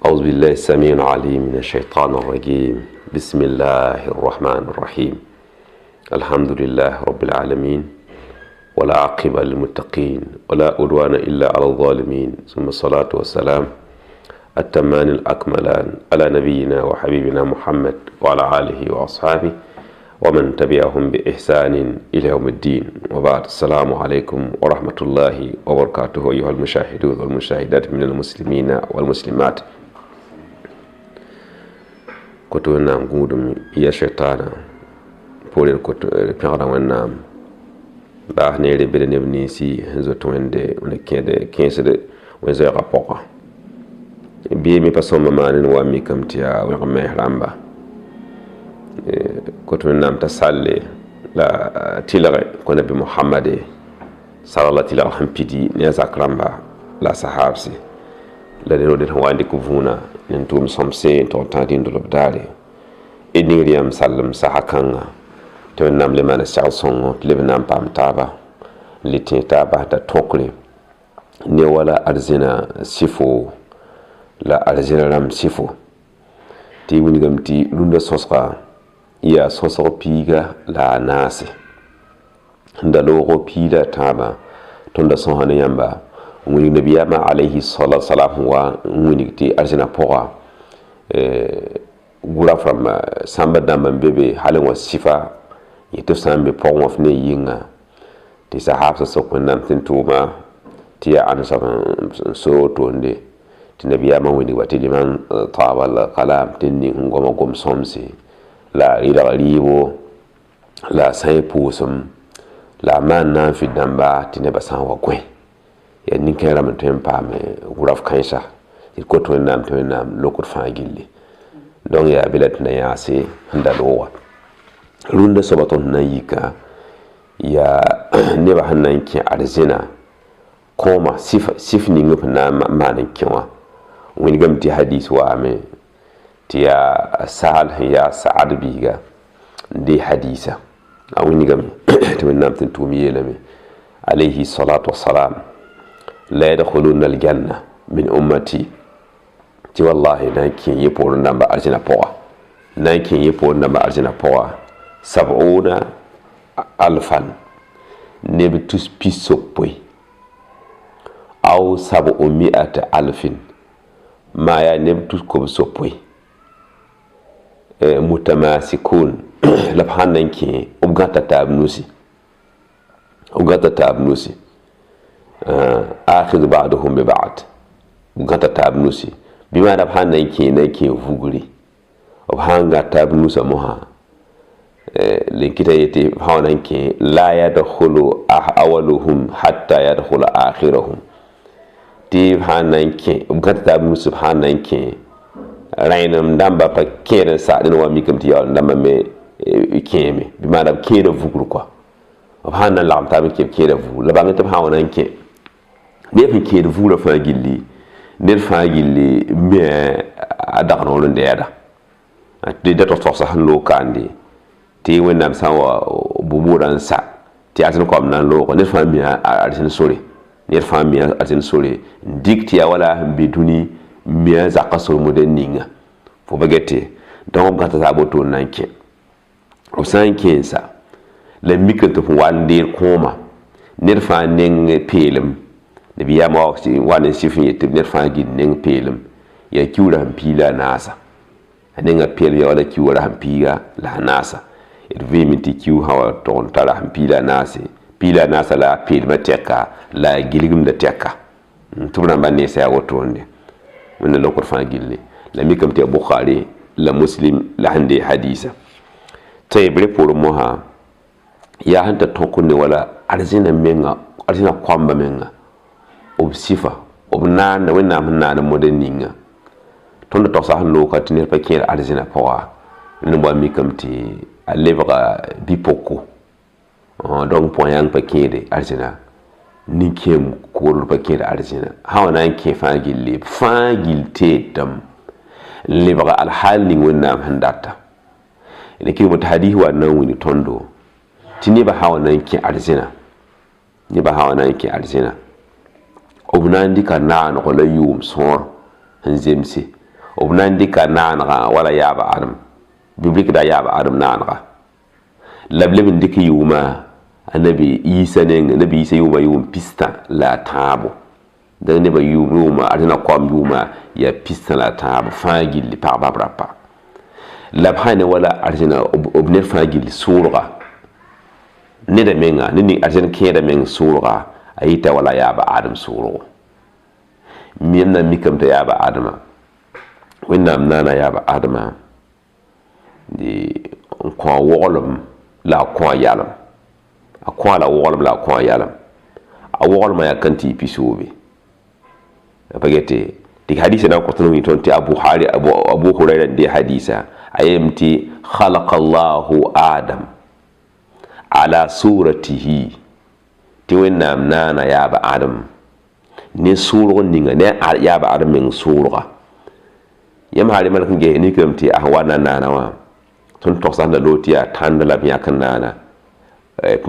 أعوذ بالله السميع العليم من الشيطان الرجيم. بسم الله الرحمن الرحيم. الحمد لله رب العالمين، ولا عقبة للمتقين ولا عدوان إلا على الظالمين، ثم الصلاة والسلام التمان الأكملان على نبينا وحبيبنا محمد وعلى آله وأصحابه ومن تبعهم بإحسان إلى يوم الدين، وبعد. السلام عليكم ورحمة الله وبركاته أيها المشاهدون والمشاهدات من المسلمين والمسلمات. koto nam gudum ya shetana pole koto pera wanam ba ne le bele ne ni si zo twende on kende 15 de wenzo ya rapoka bi mi pasoma manin wa mi kamtia wa me ramba koto nam tasalle la tilare ko nabi muhammad sallallahu alaihi wasallam pidi ne zakramba la sahabsi la de rodin wandi ko vuna nen tum somse to tadin do lobdare eniriam sallam sahakanga to nam le mana salson le nam pam taba litin taba da tokle ne wala arzina sifo la arzina ram sifo ti woni gamti lunda sosqa ya sosro piga la nasi ndalo ro pida taba tonda son hana yamba woni nabiyama alayhi salatu wasalam wa woni ti arzina poa gura from samba damba bebe halin wa sifa yito sambe pon of ne yinga ti sahaba so ko nam tin tuma ti ya an so to nde ti nabiyama woni wati liman tawal kalam tin ni ngoma gom somsi la ila liwo la sai pusum la man na fi damba ti ne basan wa gwen ya nin kera mun tempa me guraf kansa ko to nam lokut fa gilli donc ya bilat na yasi ndalowa runda sabaton na yika ya neba hannan ki arzina koma sifni ngup na manan kinwa wani gamti hadisi wa ame ti ya sahal ya sa'ad biga ndi hadisa a wani gam to nam tin tumiye lame alayhi salatu wassalam la yadkhuluna aljanna min ummati ti wallahi na kin yi porun nan ba arjina poa na kin yi porun nan ba arjina poa 70,000 ne bitus pisopoi aw 700,000 ma ya ne bitus ko sopoi mutamasikun la hanan kin ugata tabnusi akhidh ba'dhum bi ba'd ugata tabnusi bima da hanan ke nake vuguri hanga tabnusa moha likita yati hanan ke la yadkhulu awaluhum hatta yadkhulu akhiruhum ti hanan ke ugata tabnusa hanan ke rainam damba pa kere sa din wa mikamti ya damba me keme bima da kere vuguru kwa hanan lam tabi ke kere vu la bangata hanan ke ne fi kere vura fa gilli nel faagilli me adakno lo ndeda de dato forsa han lo kandi ti wennam sawa bumuran sa ti atin ko nan lo ko nel fami atin sori nel fami atin sori dikti wala biduni me zaqasul mudanninga fo bagete donc gata sa boto nanke o sankensa le mikto wande koma nel fa nen pelem de biya ma waxi wane sifin yete ner fangi nen pelum ya kiura hampila nasa anenga pel ya wala kiura hampiga la nasa irve minti kiu hawa ton tara hampila nase pila nasa la pel mateka la giligum da teka tubna banne sa ya wotonde mun lo ko fangille la mikam te bukhari la muslim la hande hadisa taybre pour moha ya hanta tokunne wala arzina menga arzina kwamba menga obsifa obnana wena manana moderninga tondo to sa hanno ka tinir pa kire arzina pawa no ba mi kamti alebra bipoko donc point yang pa kire arzina ni kem ko pa kire arzina hawana ke fagil tetam lebra al hal ni wena handata ene ki mo hadi wa nan woni tondo tini ba hawana ke arzina ni ba hawana ke arzina obnandi ka naan ko la yum sor hanzemsi b na n dɩka naanega wala yaaba adem biblik da yaaba adem naanega la b leb n dɩk yʋʋma a nabi isa yʋʋma yʋʋm pistã la a tãabo da nebã yʋʋma arzẽna koam yʋʋma yaa pistã la a tãabo fãa gilli pagba b rapa la b sã ne wala arzẽna b ned fãa gilli sʋʋlga neda menga ne arzẽn kẽeda meng sʋʋlga a yɩta wala yaaba adem sʋʋlgo miyam na mikame t'a yaaba adema wẽnnaam naana yaaba adema n kõ a woglem la a kõ a yalem a kõ la woglem la a kõ a yalem a woglmã yaa kãn tɩ y pisoobe pa gete tɩ hadisa na n kõt n tõnd tɩ abu hurayra n de hadisa a yem tɩ khalaqa allahu adam ala suratihi tɩ wẽnnaam naana yaaba adem ne sʋʋlg ninga ne yaaba adem meng sʋʋlga yãmb sã remalk n ges nikame tɩ a wa na naana wã tõnd togsã da loog tɩ yaa tãnd la b yãk n naana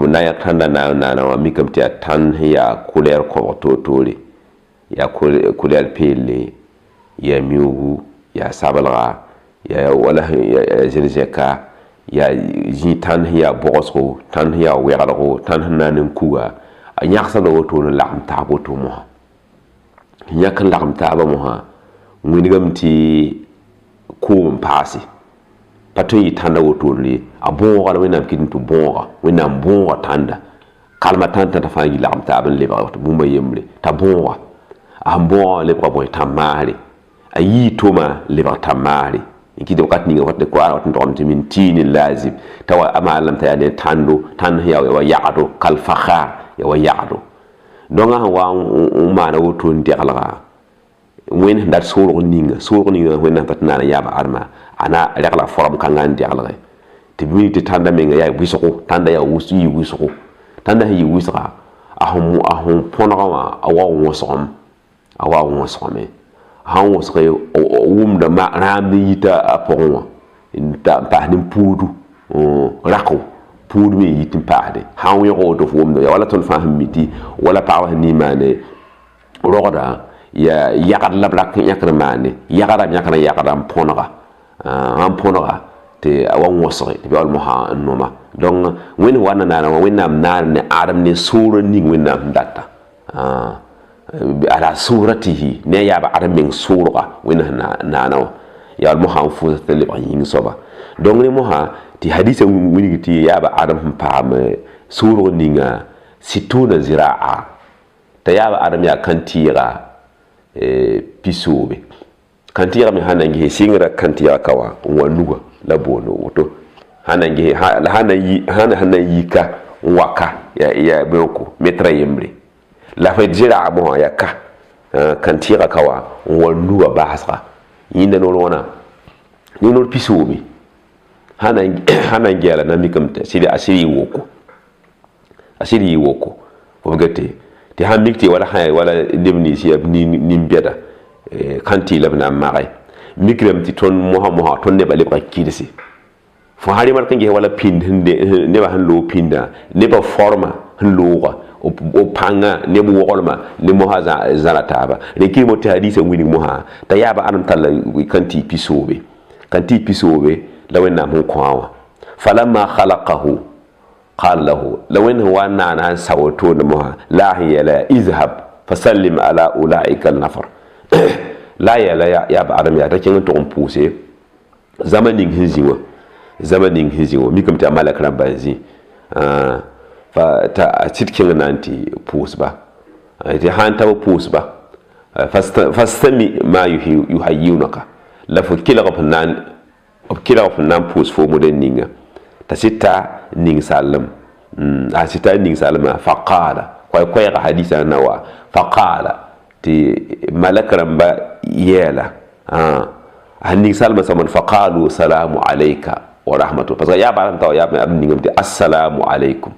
na yãk tãnda naana wã mikame tɩ yaa tãnd sẽn yaa koulɛɛr kõbg toor-toore yaa koulɛɛr peelle yaa miuugu yaa sablga yaa wala zẽr-zẽka yaa zĩ tãnd sẽn yaa bɔgsgo tãnd sẽn yaa wɛglgo tãnd sẽn na n kuga a yãgsã la woto n lagem taab woto mosã yãk n lagem taaba mosã wingame tɩ koom n paase pa tõe n yɩ tãnda wotoore a bõoga la wẽnnaam kɩt n tɩ bõoga wẽnnaam bõoga tãnda kalma tãnd tã t'a fãa yɩ lagem taab n lebga bũmba yembre t'a bõoga a sẽn bõoga wã lebga bõe tãm maasre a yɩɩ toma lebg tãm maasre n kɩt wakat ninga wat n togem tɩ min tɩɩn n laazim t'a wa a maalame t'a yaa ne tãndo tãnd sẽn yaa wa yagdo kalfakar ya wa yagdo donc sẽn wa n maana woto n deglga wẽnd sẽn dat soolg ninga wẽnnaam pa tɩ naana yaaba admã a na regla form kãngã n deglge tɩ b mi tɩ tãnda menga yaa wɩsgo tãnda yaa yɩ wɩsgo tãnda sẽn yɩ wɩsga a sẽn põnegã wã a wa wõsgem sãn wõsge wʋmda rãamd n yita a pʋgẽ wã n paas ne puudu rako puud me yit n paasde sãn wẽg woto f wʋmda ya wala tõnd fãa sẽn mi tɩ wala pagba sẽn nii maane rogda yaa yagd la b rak yãkd n maande yagda b yãkd n yagda n põnega n põnega tɩ a wa wõsge tɩ b yaool mosã n noma donc wẽnd wa na naana wã wẽnnaam naan ne adem ne sʋʋr n ning wẽnnaam sẽn data ala suratihi ne yaaba adem meng sʋʋlga wẽnnaam naana wã yaool mosã n fʋʋsa tɩ lebg yĩng soaba donc ne mosã tɩ hadisa wilg tɩ yaaba adem sẽn paam sʋʋlg ninga situna ziraa t'a yaaba adem yaa kãn-tɩɩga pisoobe kãn-tɩɩga me sãn na n ges sɩngra kãn-tɩɩga ka wã n wa nuga la boond woto sãn na n yika n waka yaa beoko metra yembre la fa ziraa mosã yaa ka kãn-tɩɩga ka wã n wa nuga baasga yĩnda noor wãna ne noor pisoobe sãn na n gɛɛla na mikame tɩ a sɩd yɩ woko fo b gete tɩ sãn mik tɩ wala neb nins yaa nin-bɛda kãn-tɩɩ la b na n mage mikrame tɩ tõnd mosã tõnd nebã lebga kɩdse fo sã remalk n ges wala pĩnd nebã sẽn loog pĩndã nebã forma sẽn looga o pãnga neb woglma ne mosã zãra taaba rẽkɩr mo tɩ hadisa wilg mosã t'a yaaba adem talla kãn-tɩɩ pisoobe la wẽnnaam sẽn kõ wã falamma khalaqahu qala lahu la wẽnd sẽn wa n naana n sa wotoonda mosã la a sẽn yɛla izhab fasallim ala ulaika alnafar la a yɛla yaaba adem yaa t'a kẽng n tog n pʋʋse zãma ning sẽn zĩ wã mikame tɩ a malak rãmbã n zĩ t'a sɩd kẽng na n tɩ pʋʋsba tɩ sãn ta b pʋʋsba fastami ma yuhayiunaka la fo kelg f n na n pʋʋs fo modẽ ninga t'a sɩta ning-sallem a sɩta ning-sallmã faqala koɛɛga hadisa na wa faqala tɩ malak rãmba yɛɛla a ning-sallmã sãmd faqalu salamu alayka wa rahmatu parce que yaaba rãmb t'a wa yaab ningame tɩ assalamu alaykum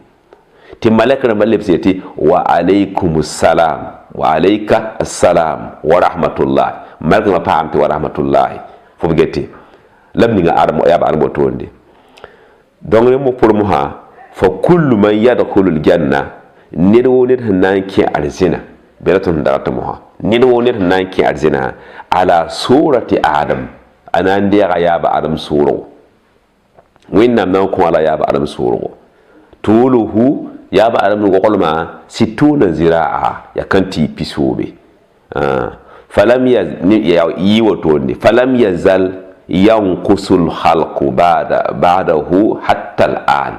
tɩ malak rãmba lebs yetɩ wa alaykum salam wa alayka assalam wa rahmatullah malak rãmba paam tɩ wa rahmatullahi fo b gete la b ninga yaaba adem wotoonde donc ne mo pour mosã fa kullu man yadkhulu ljanna ned wo ned sẽn na n kẽ arzẽna beratun da ta moha ni do ne nan ki arzina ala surati adam anan dia ya ba adam suro winnam nan ko ala ya ba adam suro tuluhu ya ba adam ko kolma situna ziraa ya kanti pisobe falam ya yi wato ne falam yazal yanqusul khalqu ba'dahu hatta al'an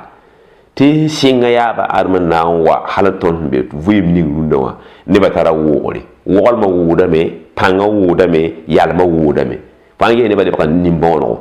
ti singa ya ba arman na wa halaton be vuyim ni rundawa ne ba tara wore wol ma wuda me panga wuda me yalma wuda me fange ne ba de kan nimbono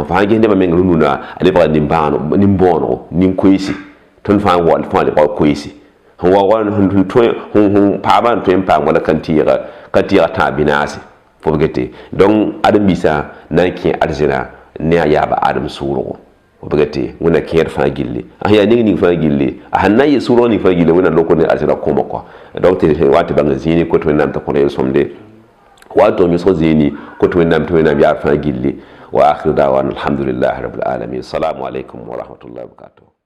fange ne ba men rununa ale ba nimbano nimbono nin koisi ton fa wol fa le koisi wa wa hun pa ban to pa wala kantira ta binasi fo gete donc adam bisa nan ki arzina ne ya ba adam suro obagate wona kiyar fa gilli ya ni fa gilli hanna yi suro ni fa gilli wona loko ne arzina koma ko donc te wati banga zini ko to nam ta ko somde wato mi so zini ko to nam ya fa gilli wa akhiru da'wana alhamdulillahi rabbil alamin assalamu alaikum wa rahmatullahi wa barakatuh